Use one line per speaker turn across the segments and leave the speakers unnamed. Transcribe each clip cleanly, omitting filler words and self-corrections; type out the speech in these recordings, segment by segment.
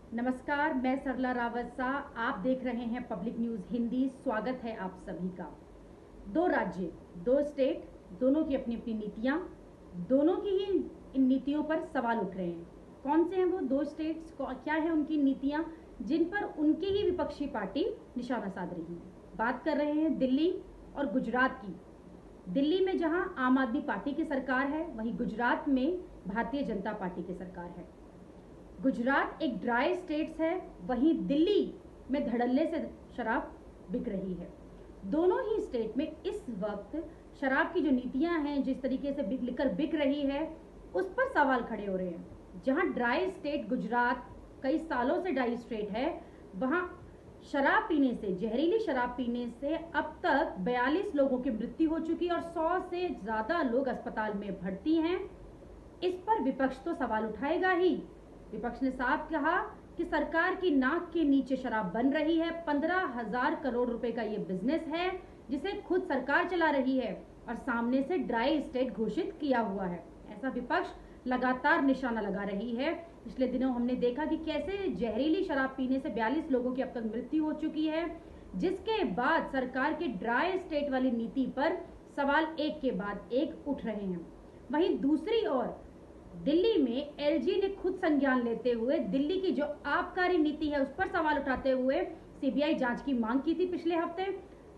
नमस्कार, मैं सरला रावत सा। आप देख रहे हैं पब्लिक न्यूज हिंदी। स्वागत है आप सभी का। दो राज्य, दो स्टेट, दोनों की अपनी अपनी नीतियां, दोनों की ही इन नीतियों पर सवाल उठ रहे हैं। कौन से हैं वो दो स्टेट्स, क्या है उनकी नीतियां जिन पर उनकी ही विपक्षी पार्टी निशाना साध रही है। बात कर रहे हैं दिल्ली और गुजरात की। दिल्ली में जहां आम आदमी पार्टी की सरकार है, वहीं गुजरात में भारतीय जनता पार्टी की सरकार है। गुजरात एक ड्राई स्टेट्स है, वहीं दिल्ली में धड़ल्ले से शराब बिक रही है। दोनों ही स्टेट में इस वक्त शराब की जो नीतियां हैं, जिस तरीके से लिकर बिक रही है, उस पर सवाल खड़े हो रहे हैं। जहां ड्राई स्टेट गुजरात कई सालों से ड्राई स्टेट है, वहां शराब पीने से, जहरीली शराब पीने से अब तक 42 लोगों की मृत्यु हो चुकी है और 100 से ज्यादा लोग अस्पताल में भर्ती हैं। इस पर विपक्ष तो सवाल उठाएगा ही। विपक्ष ने साफ कहा कि सरकार की नाक के नीचे शराब बन रही है। 15,000 करोड़ रुपए का ये बिजनेस है जिसे खुद सरकार चला रही है और सामने से ड्राई स्टेट घोषित किया हुआ है। ऐसा विपक्ष लगातार निशाना लगा रही है। पिछले दिनों हमने देखा कि कैसे जहरीली शराब पीने से 42 लोगों की अब तक मृत्यु हो चुकी है, जिसके बाद सरकार के ड्राई स्टेट वाली नीति पर सवाल एक के बाद एक उठ रहे हैं। वहीं दूसरी ओर दिल्ली में एलजी ने खुद संज्ञान लेते हुए दिल्ली की जो आबकारी नीति है उस पर सवाल उठाते हुए सीबीआई जांच की मांग की थी पिछले हफ्ते।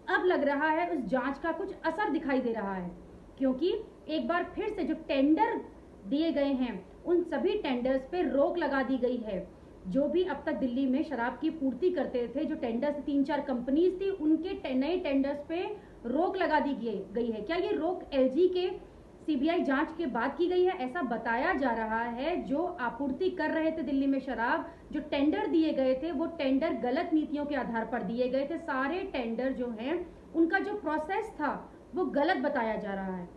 अब लग रहा है उस जांच का कुछ असर दिखाई दे रहा है, क्योंकि एक बार फिर से जो टेंडर दिए गए हैं उन सभी टेंडर्स पे रोक लगा दी गई है। जो भी अब तक दिल्ली में शराब की पूर्ति करते थे, जो टेंडर्स 3-4 कंपनीज थी, उनके नए टेंडर्स पे रोक लगा दी गई है। क्या ये रोक एलजी के सीबीआई जांच के बाद की गई है? ऐसा बताया जा रहा है। जो आपूर्ति कर रहे थे दिल्ली में शराब, जो टेंडर दिए गए थे, वो टेंडर गलत नीतियों के आधार पर दिए गए थे। सारे टेंडर जो हैं, उनका जो प्रोसेस था वो गलत बताया जा रहा है।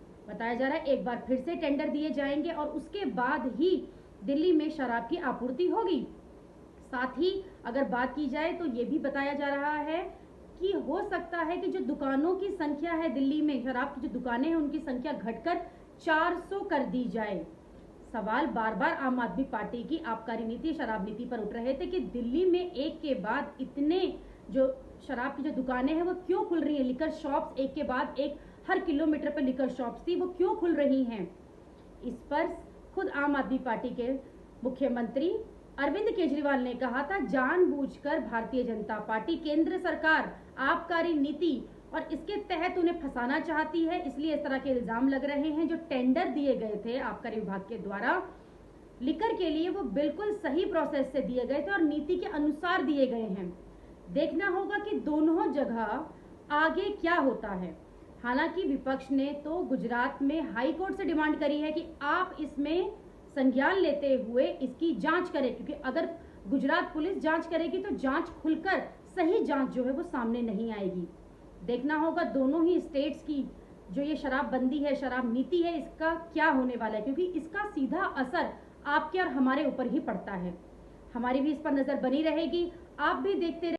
एक बार फिर से टेंडर दिए जाएंगे और उसके बाद ही दिल्ली में शराब की आपूर्ति होगी। साथ ही अगर बात की जाए तो ये भी बताया जा रहा है कि हो सकता है कि जो दुकानों की संख्या है दिल्ली में, शराब की जो दुकानें हैं उनकी संख्या घटकर 400 कर दी जाए। सवाल बार बार आम आदमी पार्टी की आबकारी नीति, शराब नीति पर उठ रहे थे कि दिल्ली में एक के बाद इतने जो शराब की जो दुकानें हैं वो क्यों खुल रही है। लिकर शॉप्स एक के बाद एक, हर किलोमीटर पर लिकर शॉप्स थी, वो क्यों खुल रही हैं। इस पर खुद आम आदमी पार्टी के मुख्यमंत्री अरविंद केजरीवाल ने कहा था, जानबूझकर भारतीय जनता पार्टी, केंद्र सरकार आबकारी नीति और इसके तहत उन्हें फंसाना चाहती है, इसलिए इस तरह के इल्जाम लग रहे हैं। जो टेंडर दिए गए थे आबकारी विभाग के द्वारा लिकर के लिए, वो बिल्कुल सही प्रोसेस से दिए गए थे और नीति के अनुसार दिए गए हैं। देखना होगा कि दोनों जगह आगे क्या होता है। हालांकि विपक्ष ने तो गुजरात में हाई कोर्ट से डिमांड करी है कि आप इसमें संज्ञान लेते हुए इसकी जांच करें, क्योंकि अगर गुजरात पुलिस जांच करेगी तो जांच खुलकर सही जांच जो है वो सामने नहीं आएगी। देखना होगा दोनों ही स्टेट्स की जो ये शराबबंदी है, शराब नीति है, इसका क्या होने वाला है, क्योंकि इसका सीधा असर आपके और हमारे ऊपर ही पड़ता है। हमारी भी इस पर नजर बनी रहेगी। आप भी देखते